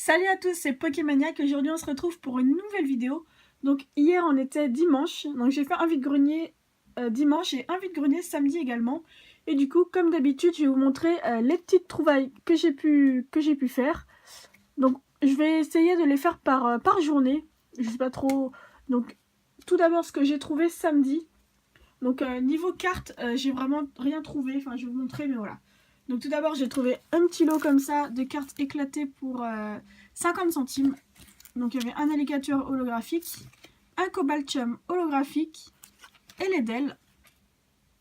Salut à tous, c'est Pokémaniac. Aujourd'hui on se retrouve pour une nouvelle vidéo. Donc hier on était dimanche, donc j'ai fait un vide-grenier dimanche et un vide-grenier samedi également. Et du coup comme d'habitude je vais vous montrer les petites trouvailles que j'ai pu faire. Donc je vais essayer de les faire par journée, je sais pas trop. Donc tout d'abord ce que j'ai trouvé samedi. Donc niveau carte j'ai vraiment rien trouvé, enfin je vais vous montrer mais voilà. Donc tout d'abord j'ai trouvé un petit lot comme ça de cartes éclatées pour 50 centimes. Donc il y avait un alligator holographique, un cobaltium holographique et les Dell.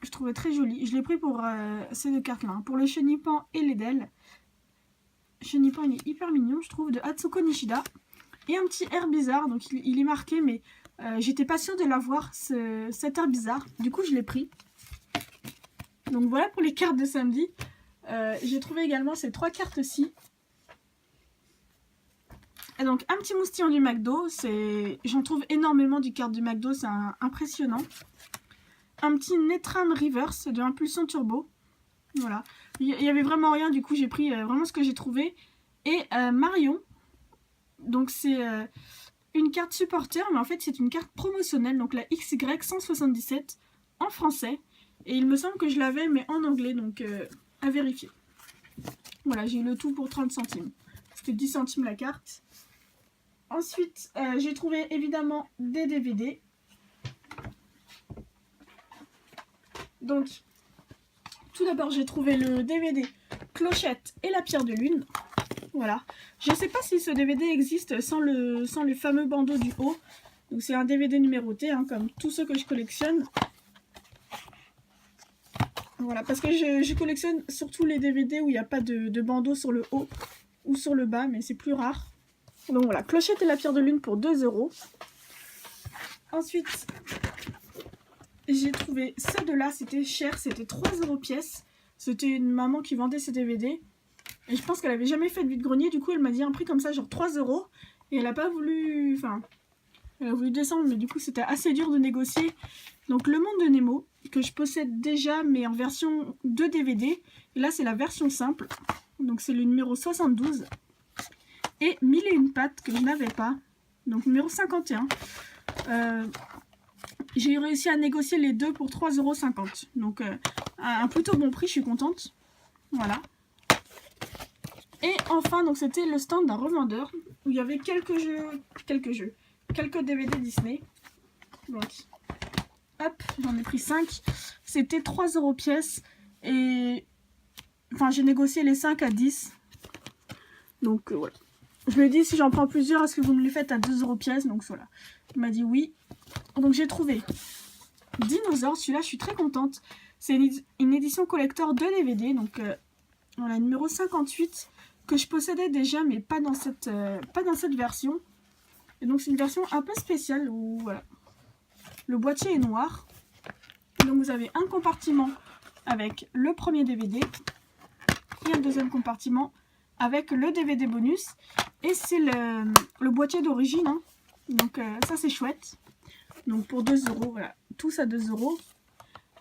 Je trouvais très joli. Je l'ai pris pour ces deux cartes là, hein, pour le Chenipan et les Dell. Chenipan il est hyper mignon je trouve, de Atsuko Nishida. Et un petit air bizarre, donc il est marqué mais j'étais pas sûre de l'avoir cet air bizarre. Du coup je l'ai pris. Donc voilà pour les cartes de samedi. J'ai trouvé également ces trois cartes-ci. Et donc un petit moustillon du McDo, j'en trouve énormément du carte du McDo, c'est impressionnant. Un petit Netram Reverse de Impulsion Turbo. Voilà. Il y avait vraiment rien, du coup j'ai pris vraiment ce que j'ai trouvé. Et Marion. Donc c'est une carte supporter, mais en fait c'est une carte promotionnelle, donc la XY177 en français. Et il me semble que je l'avais, mais en anglais, donc à vérifier. Voilà, j'ai eu le tout pour 30 centimes. C'était 10 centimes la carte. Ensuite, j'ai trouvé évidemment des DVD. Donc, tout d'abord, j'ai trouvé le DVD Clochette et la pierre de lune. Voilà. Je ne sais pas si ce DVD existe sans le fameux bandeau du haut. Donc, c'est un DVD numéroté, hein, comme tous ceux que je collectionne. Voilà, parce que je collectionne surtout les DVD où il n'y a pas de bandeau sur le haut ou sur le bas, mais c'est plus rare. Donc voilà, Clochette et la pierre de lune pour 2 €. Ensuite, j'ai trouvé ces deux-là, c'était cher, c'était 3 € pièce. C'était une maman qui vendait ses DVD. Et je pense qu'elle avait jamais fait de vide-grenier, du coup elle m'a dit un prix comme ça, genre 3 €. Et elle a pas voulu... Enfin, elle a voulu descendre, mais du coup c'était assez dur de négocier. Donc le monde de Nemo, que je possède déjà, mais en version 2 DVD. Et là c'est la version simple, donc c'est le numéro 72. Et 1001 pattes que je n'avais pas, donc numéro 51. J'ai réussi à négocier les deux pour 3,50 €. Donc un plutôt bon prix, je suis contente. Voilà. Et enfin, donc c'était le stand d'un revendeur où il y avait quelques DVD Disney. Donc, hop, j'en ai pris 5. C'était 3 € pièce. Et enfin, j'ai négocié les 5 à 10. Donc, voilà. Je lui ai dit, si j'en prends plusieurs, est-ce que vous me les faites à 2 € pièce? Donc, voilà. Il m'a dit oui. Donc, j'ai trouvé Dinosaure. Celui-là, je suis très contente. C'est une édition collector de DVD. Donc, voilà, numéro 58. Que je possédais déjà, mais pas dans cette version. Et donc, c'est une version un peu spéciale où, voilà. Le boîtier est noir. Donc, vous avez un compartiment avec le premier DVD. Et un deuxième compartiment avec le DVD bonus. Et c'est le boîtier d'origine. Hein. Donc ça c'est chouette. Donc pour 2 €, voilà. Tous à 2 €.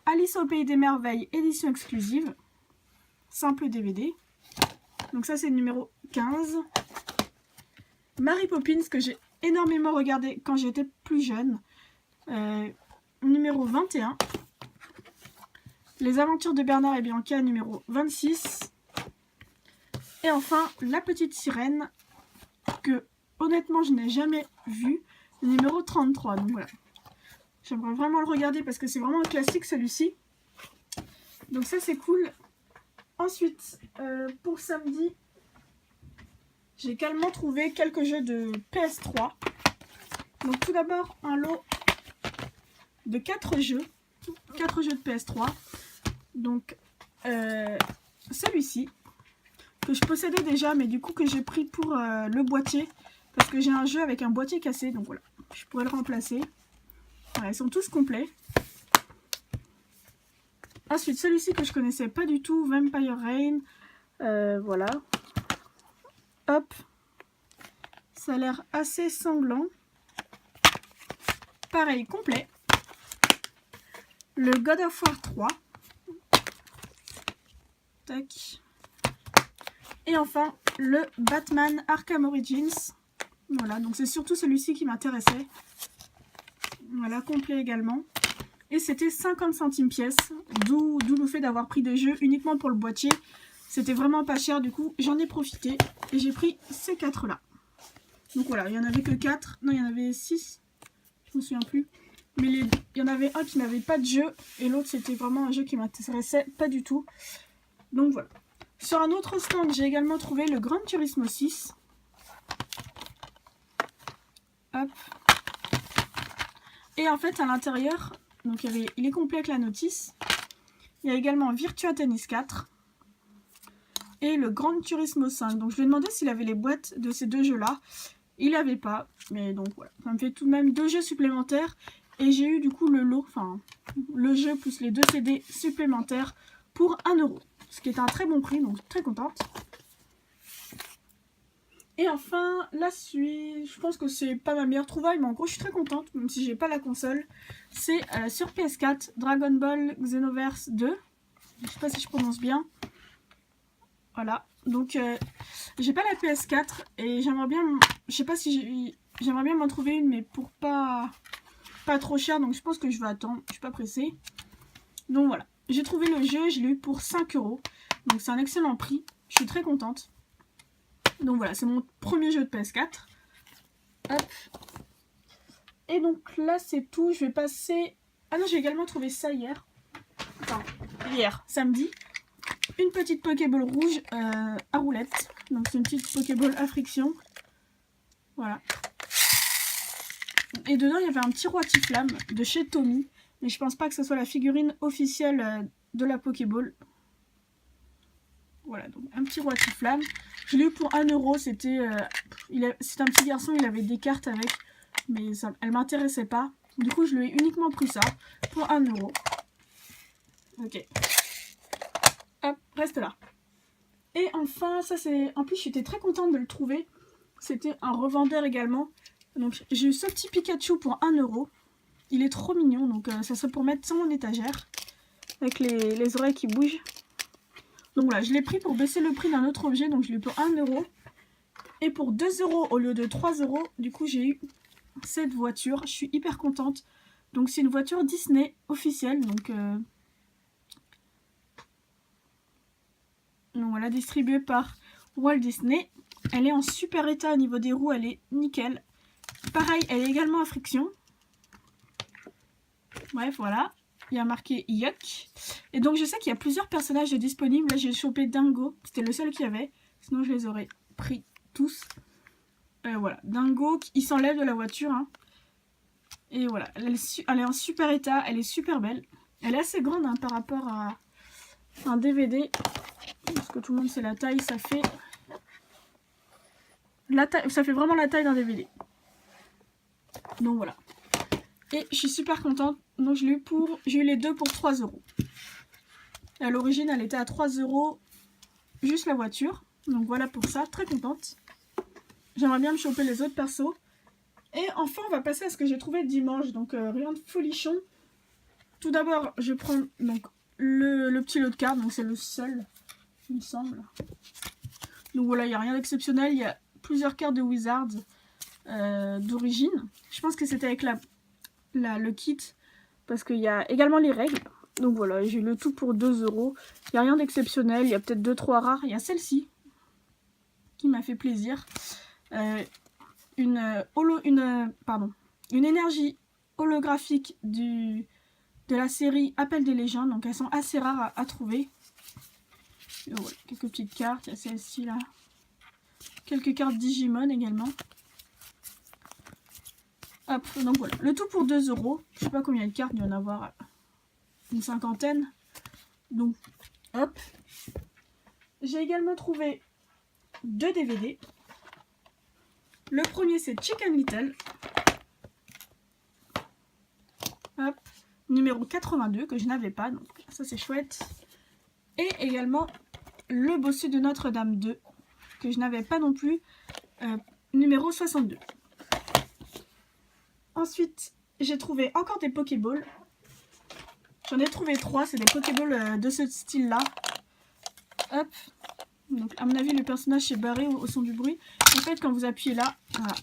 Alice au Pays des Merveilles, édition exclusive. Simple DVD. Donc ça c'est le numéro 15. Mary Poppins que j'ai énormément regardé quand j'étais plus jeune. Numéro 21. Les aventures de Bernard et Bianca, numéro 26. Et enfin, La Petite Sirène, que honnêtement je n'ai jamais vu, numéro 33. Donc voilà. J'aimerais vraiment le regarder parce que c'est vraiment un classique celui-ci. Donc ça c'est cool. Ensuite, pour samedi, j'ai également trouvé quelques jeux de PS3. Donc tout d'abord un lot de 4 jeux. 4 jeux de PS3. Donc celui-ci. Que je possédais déjà, mais du coup que j'ai pris pour le boîtier, parce que j'ai un jeu avec un boîtier cassé, donc voilà, je pourrais le remplacer. Voilà, ils sont tous complets. Ensuite, celui-ci que je connaissais pas du tout, Vampire Rain, voilà. Hop, ça a l'air assez sanglant. Pareil, complet. Le God of War 3. Tac. Et enfin, le Batman Arkham Origins. Voilà, donc c'est surtout celui-ci qui m'intéressait. Voilà, complet également. Et c'était 50 centimes pièce, d'où le fait d'avoir pris des jeux uniquement pour le boîtier. C'était vraiment pas cher, du coup j'en ai profité et j'ai pris ces 4 là. Donc voilà, il n'y en avait que 4, non il y en avait 6, je me souviens plus. Mais il y en avait un qui n'avait pas de jeu et l'autre c'était vraiment un jeu qui m'intéressait pas du tout. Donc voilà. Sur un autre stand, j'ai également trouvé le Gran Turismo 6. Hop. Et en fait à l'intérieur, donc il est complet avec la notice. Il y a également Virtua Tennis 4. Et le Gran Turismo 5. Donc je lui ai demandé s'il avait les boîtes de ces 2 jeux-là. Il n'avait pas. Mais donc voilà. Ça me fait tout de même 2 jeux supplémentaires. Et j'ai eu du coup le lot, enfin le jeu plus les 2 CD supplémentaires pour 1 €. Ce qui est un très bon prix, donc très contente. Et enfin, la suite, je pense que c'est pas ma meilleure trouvaille, mais en gros je suis très contente, même si j'ai pas la console. C'est sur PS4, Dragon Ball Xenoverse 2. Je sais pas si je prononce bien. Voilà, donc j'ai pas la PS4 et j'aimerais bien, je sais pas si j'aimerais bien m'en trouver une, mais pour pas trop cher, donc je pense que je vais attendre, je suis pas pressée. Donc voilà, j'ai trouvé le jeu, je l'ai eu pour 5 €, donc c'est un excellent prix, je suis très contente. Donc voilà, c'est mon premier jeu de PS4. Hop. Et donc là c'est tout, je vais passer... Ah non, j'ai également trouvé ça hier, enfin hier, samedi. Une petite Pokéball rouge à roulette. Donc c'est une petite Pokéball à friction. Voilà. Et dedans il y avait un petit roi Tiflamme de chez Tommy. Mais je pense pas que ce soit la figurine officielle de la Pokéball. Voilà, donc un petit roi Tiflamme. Je l'ai eu pour 1 €. C'était un petit garçon, il avait des cartes avec. Mais ça, elle m'intéressait pas. Du coup je lui ai uniquement pris ça pour 1 €. Ok. Hop, reste là. Et enfin, ça c'est... En plus, j'étais très contente de le trouver. C'était un revendeur également. Donc, j'ai eu ce petit Pikachu pour 1 €. Il est trop mignon, donc ça serait pour mettre sur mon étagère. Avec les oreilles qui bougent. Donc voilà, je l'ai pris pour baisser le prix d'un autre objet. Donc, je l'ai eu pour 1 €. Et pour 2 € au lieu de 3 €, du coup, j'ai eu cette voiture. Je suis hyper contente. Donc, c'est une voiture Disney officielle. Donc voilà, distribuée par Walt Disney. Elle est en super état au niveau des roues, elle est nickel. Pareil, elle est également à friction. Bref, voilà. Il y a marqué Yuck. Et donc je sais qu'il y a plusieurs personnages disponibles. Là j'ai chopé Dingo, c'était le seul qu'il y avait. Sinon je les aurais pris tous. Voilà, Dingo, il s'enlève de la voiture. Hein. Et voilà, elle est en super état, elle est super belle. Elle est assez grande hein, par rapport à un DVD. Parce que tout le monde sait la taille, ça fait vraiment la taille d'un DVD. Donc voilà. Et je suis super contente. Donc j'ai eu les deux pour 3 €. À l'origine, elle était à 3 € juste la voiture. Donc voilà pour ça, très contente. J'aimerais bien me choper les autres persos. Et enfin, on va passer à ce que j'ai trouvé dimanche. Donc rien de folichon. Tout d'abord, je prends donc le petit lot de cartes. Donc c'est le seul, il me semble. Donc voilà, il n'y a rien d'exceptionnel. Il y a plusieurs cartes de Wizards d'origine. Je pense que c'était avec le kit. Parce qu'il y a également les règles. Donc voilà, j'ai eu le tout pour 2 €. Il n'y a rien d'exceptionnel. Il y a peut-être 2-3 rares. Il y a celle-ci qui m'a fait plaisir. Une énergie holographique de la série Appel des légendes. Donc elles sont assez rares à trouver. Et voilà, quelques petites cartes. Il y a celle-ci là. Quelques cartes Digimon également. Hop, donc voilà. Le tout pour 2 €. Je sais pas combien de cartes, il y en a avoir une cinquantaine. Donc, hop. J'ai également trouvé 2 DVD. Le premier, c'est Chicken Little. Hop. Numéro 82, que je n'avais pas. Donc, ça, c'est chouette. Et également, le Bossu de Notre-Dame 2, que je n'avais pas non plus. Numéro 62. Ensuite, j'ai trouvé encore des Pokéballs. J'en ai trouvé 3, c'est des Pokéballs de ce style-là. Hop. Donc à mon avis le personnage s'est barré au son du bruit. En fait quand vous appuyez là, voilà.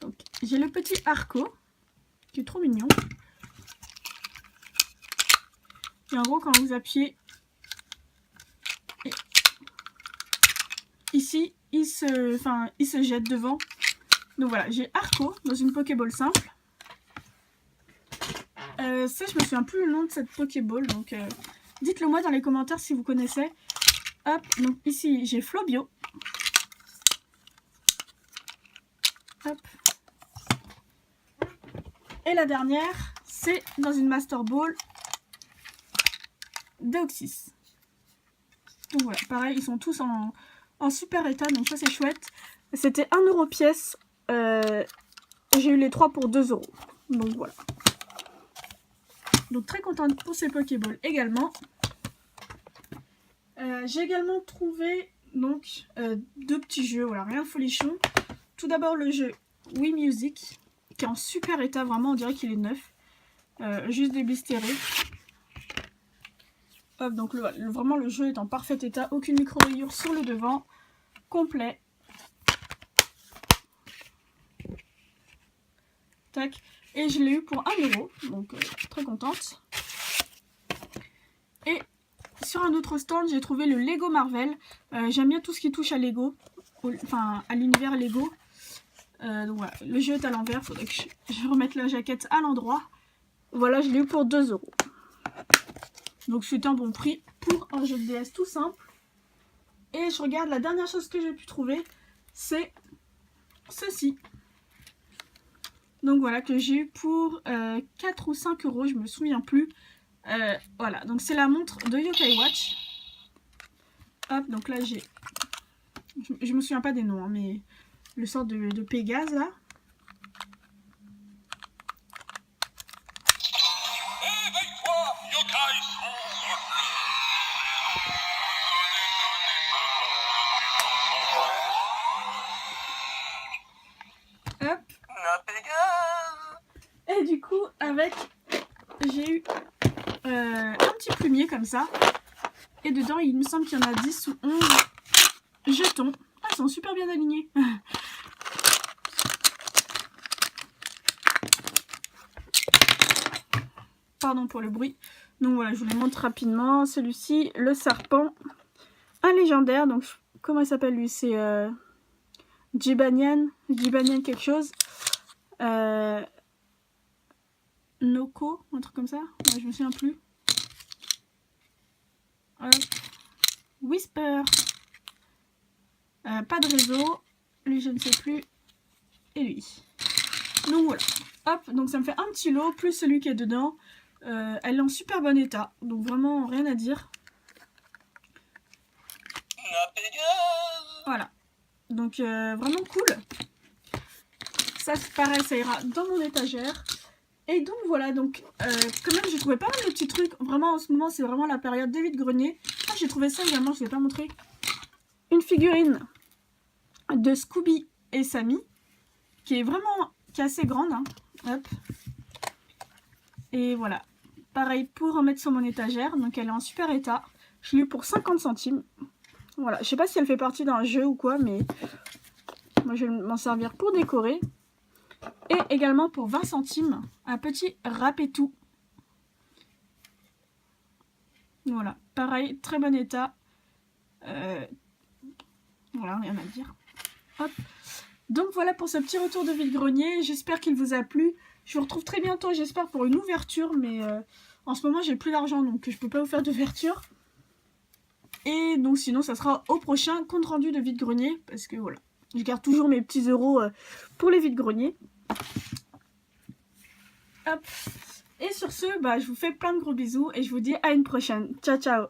Donc j'ai le petit Arco qui est trop mignon. Et en gros quand vous appuyez ici, il se jette devant. Donc voilà, j'ai Arco dans une Pokéball simple. Ça, je me souviens plus le nom de cette Pokéball, donc dites-le moi dans les commentaires si vous connaissez. Hop, donc ici j'ai Flobio. Hop. Et la dernière, c'est dans une Master Ball Deoxys. Donc voilà, pareil, ils sont tous en super état, donc ça c'est chouette. C'était 1 € pièce. J'ai eu les 3 pour 2 €. Donc voilà. Donc très contente pour ces Pokéballs également. J'ai également trouvé donc 2 petits jeux, voilà, rien de folichon. Tout d'abord le jeu Wii Music, qui est en super état, vraiment on dirait qu'il est neuf. Juste déblistéré. Hop, donc vraiment le jeu est en parfait état, aucune micro-rayure sur le devant, complet. Tac. Et je l'ai eu pour 1 €, donc très contente. Et sur un autre stand, j'ai trouvé le Lego Marvel. J'aime bien tout ce qui touche à Lego, enfin à l'univers Lego. Donc voilà, le jeu est à l'envers, faudrait que je remette la jaquette à l'endroit. Voilà, je l'ai eu pour 2 €. Donc c'était un bon prix pour un jeu de DS tout simple. Et je regarde, la dernière chose que j'ai pu trouver, c'est ceci. Donc voilà, que j'ai eu pour 4 ou 5 €, je me souviens plus. Voilà, donc c'est la montre de Yokai Watch. Hop, donc là j'ai... Je me souviens pas des noms, hein, mais le sort de Pégase là. Hop. Et du coup, avec, j'ai eu un petit plumier comme ça. Et dedans, il me semble qu'il y en a 10 ou 11 jetons. Ah, ils sont super bien alignés. Pardon pour le bruit. Donc voilà, je vous les montre rapidement. Celui-ci, le serpent. Un légendaire. Donc, comment il s'appelle lui? C'est Jibanian quelque chose. Noko, un truc comme ça. Ouais, je me souviens plus. Whisper. Pas de réseau. Lui, je ne sais plus. Et lui. Donc voilà. Hop, donc ça me fait un petit lot, plus celui qui est dedans. Elle est en super bon état. Donc vraiment, rien à dire. Voilà. Donc vraiment cool. Ça, c'est pareil, ça ira dans mon étagère. Et donc voilà, donc quand même j'ai trouvé pas mal de petits trucs. Vraiment en ce moment c'est vraiment la période des vide-greniers. Ah, j'ai trouvé ça également, je ne l'ai pas montré. Une figurine de Scooby et Sammy. Qui est assez grande. Hein. Hop. Et voilà. Pareil pour remettre sur mon étagère. Donc elle est en super état. Je l'ai eu pour 50 centimes. Voilà. Je sais pas si elle fait partie d'un jeu ou quoi, mais moi je vais m'en servir pour décorer. Et également pour 20 centimes, un petit Rapetou. Voilà, pareil, très bon état. Voilà, rien à dire. Hop. Donc voilà pour ce petit retour de vide-grenier. J'espère qu'il vous a plu. Je vous retrouve très bientôt, j'espère, pour une ouverture. Mais en ce moment, j'ai plus d'argent, donc je peux pas vous faire d'ouverture. Et donc sinon, ça sera au prochain compte rendu de vide-grenier. Parce que voilà, je garde toujours mes petits euros pour les vide-greniers. Hop. Et sur ce, bah, je vous fais plein de gros bisous et je vous dis à une prochaine. Ciao, ciao.